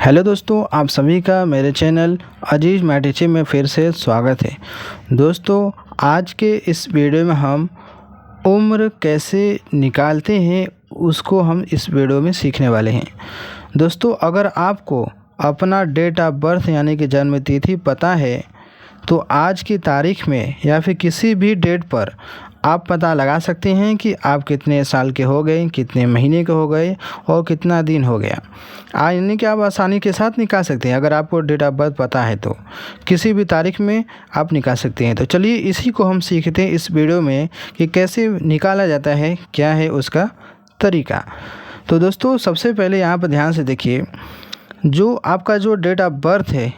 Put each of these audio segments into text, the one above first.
Hello दोस्तों, आप सभी का मेरे चैनल अजीज़ मैथ टीचिंग में फिर से स्वागत है। दोस्तों, आज के इस वीडियो में हम उम्र कैसे निकालते हैं उसको हम इस वीडियो में सीखने वाले हैं। दोस्तों, अगर आपको अपना डेट ऑफ बर्थ यानी कि जन्म तिथि पता है तो आज की तारीख में या फिर किसी भी डेट पर आप पता लगा सकते हैं कि आप कितने साल के हो गए, कितने महीने के हो गए और कितना दिन हो गया। यानी कि आप आसानी के साथ निकाल सकते हैं। अगर आपको डेट ऑफ बर्थ पता है तो किसी भी तारीख में आप निकाल सकते हैं। तो चलिए इसी को हम सीखते हैं इस वीडियो में कि कैसे निकाला जाता है, क्या है उसका तरीका। तो दोस्तों, सबसे पहले यहाँ पर ध्यान से देखिए, जो आपका जो डेट ऑफ बर्थ है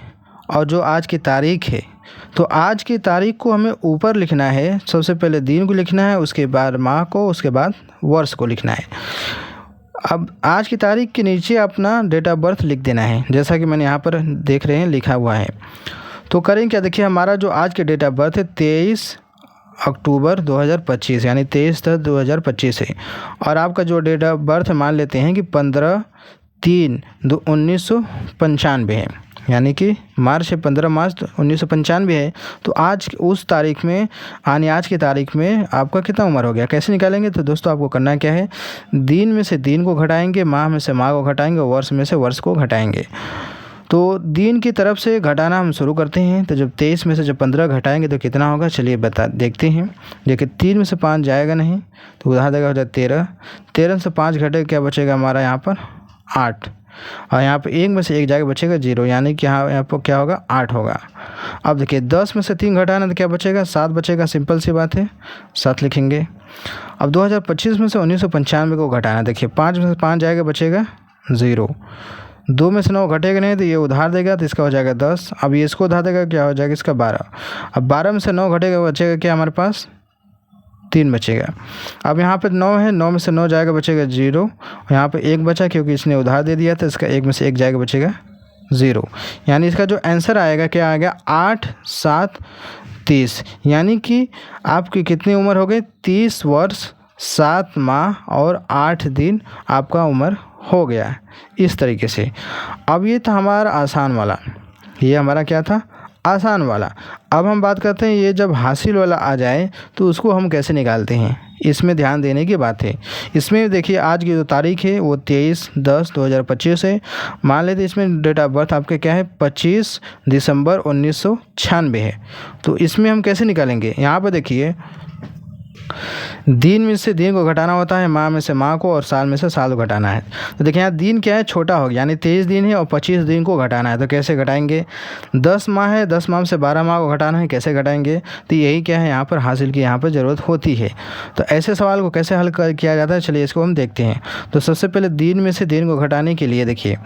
और जो आज की तारीख है, तो आज की तारीख को हमें ऊपर लिखना है। सबसे पहले दिन को लिखना है, उसके बाद माह को, उसके बाद वर्ष को लिखना है। अब आज की तारीख के नीचे अपना डेट ऑफ बर्थ लिख देना है, जैसा कि मैंने यहाँ पर देख रहे हैं लिखा हुआ है। तो करें क्या, देखिए हमारा जो आज के डेट ऑफ बर्थ है 23 अक्टूबर 2025 यानी 23/10/2025 है। और आपका जो डेट ऑफ बर्थ मान लेते हैं कि 15/3/1995 है, यानी कि मार्च है, 15 मार्च 1995 है। तो आज उस तारीख में यानी आज की तारीख में आपका कितना उम्र हो गया, कैसे निकालेंगे। तो दोस्तों, आपको करना क्या है, दिन में से दिन को घटाएंगे, माह में से माह को घटाएंगे और वर्ष में से वर्ष को घटाएंगे। तो दिन की तरफ से घटाना हम शुरू करते हैं। तो जब 23 में से जब 15 घटाएंगे तो कितना होगा, चलिए देखते हैं। देखिए 3 में से 5 जाएगा नहीं तो उधार देगा, हो जाए 13। 13 से 5 घटेगा, क्या बचेगा हमारा यहाँ पर 8। और यहाँ पे 1 में से 1 जाएगा, बचेगा 0, यानी कि यहाँ पर क्या होगा 8 होगा। अब देखिए 10 में से 3 घटाना तो क्या बचेगा 7 बचेगा, सिंपल सी बात है 7 लिखेंगे। अब 2025 में से 1995 को घटाना, देखिए 5 में से 5 जाएगा, बचेगा 0। 2 में से 9 घटेगा नहीं तो ये उधार देगा, तो इसका हो जाएगा 10। अब ये इसको उधार देगा, क्या हो जाएगा इसका 12। अब 12 में से 9 घटेगा, बचेगा क्या हमारे पास 3 बचेगा। अब यहाँ पे 9 है, 9 में से 9 जाएगा, बचेगा 0। यहाँ पे 1 बचा क्योंकि इसने उधार दे दिया था, इसका 1 में से 1 जाएगा, बचेगा 0। यानी इसका जो आंसर आएगा क्या आएगा 8, 7, 30। यानी कि आपकी कितनी उम्र हो गई 30 वर्ष 7 माह और 8 दिन आपका उम्र हो गया इस तरीके से। अब ये था हमारा आसान वाला, ये हमारा क्या था आसान वाला। अब हम बात करते हैं ये जब हासिल वाला आ जाए तो उसको हम कैसे निकालते हैं, इसमें ध्यान देने की बात है। इसमें देखिए आज की जो तारीख है वो 23/10/2025 है। मान लेते इसमें डेट ऑफ बर्थ आपके क्या है 25 दिसंबर 1996 है। तो इसमें हम कैसे निकालेंगे, यहाँ पर देखिए दिन में से दिन को घटाना होता है, माह में से माह को और साल में से साल को घटाना है। तो देखिए यहाँ दिन क्या है छोटा हो गया, यानी 23 दिन है और 25 दिन को घटाना है। तो कैसे घटाएंगे, 10 माह है, 10 माह में से 12 माह को घटाना है, कैसे घटाएंगे। तो यही क्या है यहाँ पर हासिल की यहाँ पर ज़रूरत होती है। तो ऐसे सवाल को कैसे हल किया जाता है, चलिए इसको हम देखते हैं। तो सबसे पहले दिन में से दिन को घटाने के लिए देखिए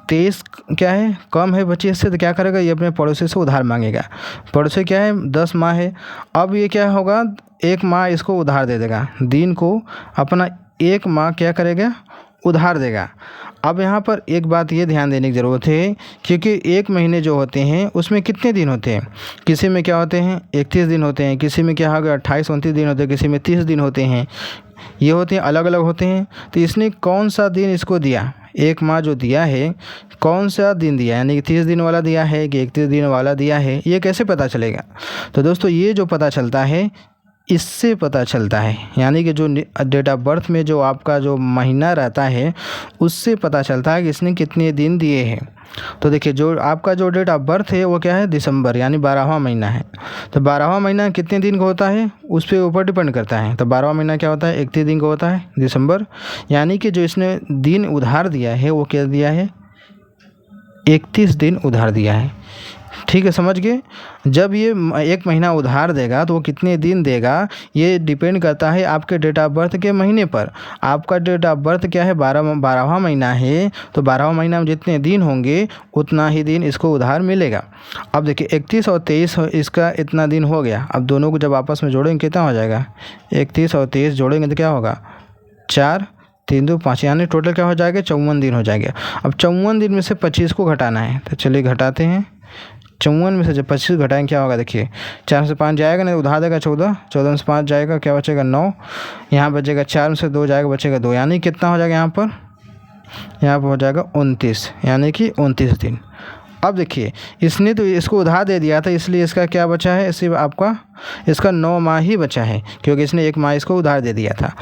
23 क्या है कम है 25 से, तो क्या करेगा ये अपने पड़ोसी से उधार मांगेगा। पड़ोसी क्या है 10 माह है। अब ये क्या होगा 1 माह इसको उधार दे देगा, दिन को अपना 1 माह क्या करेगा उधार देगा। अब यहाँ पर एक बात ये ध्यान देने की ज़रूरत है, क्योंकि 1 महीने जो होते हैं उसमें कितने दिन होते हैं, किसी में क्या होते हैं 31 दिन होते हैं, किसी में क्या होगा 28-29 दिन होते हैं, किसी में 30 दिन होते हैं। ये होते हैं अलग अलग होते हैं। तो इसने कौन सा दिन इसको दिया, 1 माह जो दिया है कौन सा दिन दिया, यानी कि 30 दिन वाला दिया है कि 31 दिन वाला दिया है, ये कैसे पता चलेगा। तो दोस्तों ये जो पता चलता है इससे पता चलता है, यानी कि जो डेट ऑफ बर्थ में जो आपका जो महीना रहता है उससे पता चलता है कि इसने कितने दिन दिए हैं। तो देखिए जो आपका जो डेट ऑफ बर्थ है वो क्या है दिसंबर, यानी 12वां महीना है। तो 12वां महीना कितने दिन का होता है उस पर ऊपर डिपेंड करता है। तो 12वां महीना क्या होता है 31 दिन का होता है दिसंबर, यानी कि जो इसने दिन उधार दिया है वो क्या दिया है 31 दिन उधार दिया है। ठीक है, समझ गए। जब ये 1 महीना उधार देगा तो वो कितने दिन देगा ये डिपेंड करता है आपके डेट ऑफ बर्थ के महीने पर। आपका डेट ऑफ बर्थ क्या है 12वां महीना है, तो 12वां महीना में जितने दिन होंगे उतना ही दिन इसको उधार मिलेगा। अब देखिए 31 और 23 इसका इतना दिन हो गया। अब दोनों को जब आपस में जोड़ेंगे कितना हो जाएगा 31 और 23 जोड़ेंगे तो क्या होगा 4, 3 2 5, यानी टोटल क्या हो जाएगा 54 दिन हो जाएगा। अब 54 दिन में से 25 को घटाना है, तो चलिए घटाते हैं। 54 में से जब 25 घटाएंगे क्या होगा, देखिए 4 में से 5 जाएगा नहीं उधार देगा 14, 14 में से 5 जाएगा क्या बचेगा 9, यहाँ बचेगा 4 में से 2 जाएगा बचेगा 2, यानी कितना हो जाएगा यहाँ पर यहाँ पर हो जाएगा 29, यानी कि 29 दिन। अब देखिए इसने तो इसको उधार दे दिया था, इसलिए इसका क्या बचा है, सिर्फ आपका इसका 9 माह ही बचा है, क्योंकि इसने 1 माह इसको उधार दे दिया था।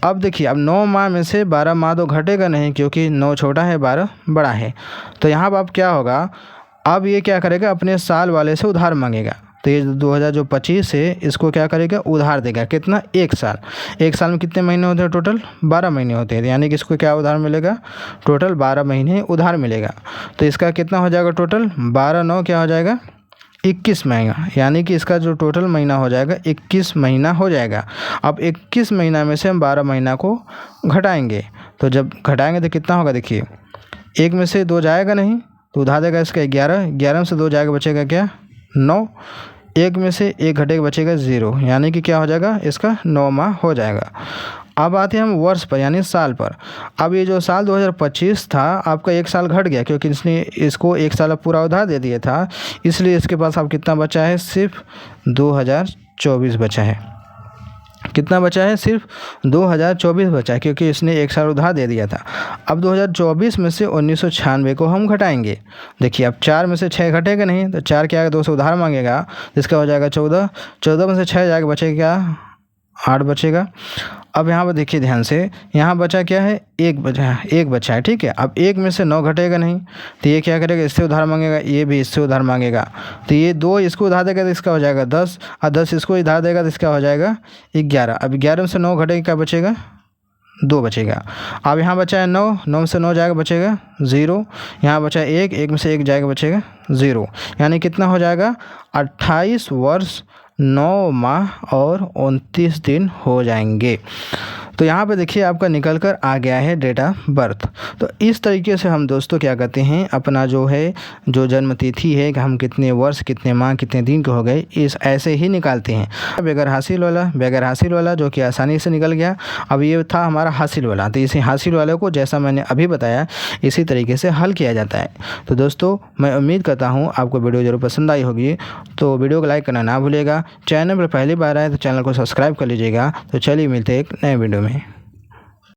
अब देखिए अब 9 माह में से 12 माह तो घटेगा नहीं, क्योंकि 9 छोटा है 12 बड़ा है। तो यहाँ पर अब क्या होगा, अब ये क्या करेगा, अपने साल वाले से उधार मांगेगा। तो ये 2025 है, इसको क्या करेगा, उधार देगा। कितना, 1 साल। 1 साल में कितने महीने होते हैं, टोटल 12 महीने होते हैं, यानी कि इसको क्या उधार मिलेगा, टोटल 12 महीने उधार मिलेगा। तो इसका कितना हो जाएगा, टोटल 12 9 क्या हो जाएगा, 21 महीना, यानी कि इसका जो टोटल महीना हो जाएगा 21 महीना हो जाएगा। अब 21 महीना में से हम 12 महीना को घटाएंगे, तो जब घटाएंगे तो कितना होगा, देखिए 1 में से 2 जाएगा नहीं, तो उधार देगा इसका 11, 11 में से 2 जाएगा, बचेगा क्या, 9, 1 में से 1 घटेगा, बचेगा 0, यानी कि क्या हो जाएगा, इसका 9 माह हो जाएगा। अब आते हैं हम वर्ष पर, यानी साल पर। अब ये जो साल 2025 था, आपका 1 साल घट गया, क्योंकि इसने इसको 1 साल पूरा उधार दे दिया था, इसलिए इसके पास अब कितना बचा है, सिर्फ 2024 बचा है। कितना बचा है, सिर्फ 2024 बचा है, क्योंकि इसने 1 साल उधार दे दिया था। अब 2024 में से 1996 को हम घटाएंगे। देखिए अब 4 में से 6 घटेगा नहीं, तो 4 क्या आएगा, 2 से उधार मांगेगा, जिसका हो जाएगा 14, 14 में से 6 जाएगा, बचेगा 8 बचेगा। अब यहाँ पर देखिए ध्यान से, यहाँ बचा क्या है, 1 बचा है, ठीक है। अब 1 में से 9 घटेगा नहीं, तो ये क्या करेगा, इससे उधार मांगेगा, ये भी इससे उधार मांगेगा, तो ये 2 इसको उधार देगा, तो इसका हो जाएगा 10, और 10 इसको उधार देगा, तो इसका हो जाएगा 11। अब 11 में से 9 घटेगा, क्या बचेगा, 2 बचेगा। अब यहाँ बचा है 9, 9 में से 9 जाएगा, बचेगा 0, यहाँ बचा है 1, 1 में से 1 जाएगा, बचेगा 0, यानी कितना हो जाएगा, 28 वर्ष 9 माह और 29 दिन हो जाएंगे। तो यहाँ पे देखिए आपका निकल कर आ गया है डेट ऑफ बर्थ। तो इस तरीके से हम दोस्तों क्या करते हैं, अपना जो है जो जन्म तिथि है कि हम कितने वर्ष, कितने माह, कितने दिन के हो गए, इस ऐसे ही निकालते हैं। बगैर हासिल वाला जो कि आसानी से निकल गया। अब ये था हमारा हासिल वाला, तो इसी हासिल वाले को जैसा मैंने अभी बताया इसी तरीके से हल किया जाता है। तो दोस्तों मैं उम्मीद करता हूँ आपको वीडियो ज़रूर पसंद आई होगी, तो वीडियो को लाइक करना ना भूलिएगा। चैनल पर पहली बार आए तो चैनल को सब्सक्राइब कर लीजिएगा। तो चलिए मिलते हैं एक नए वीडियो में।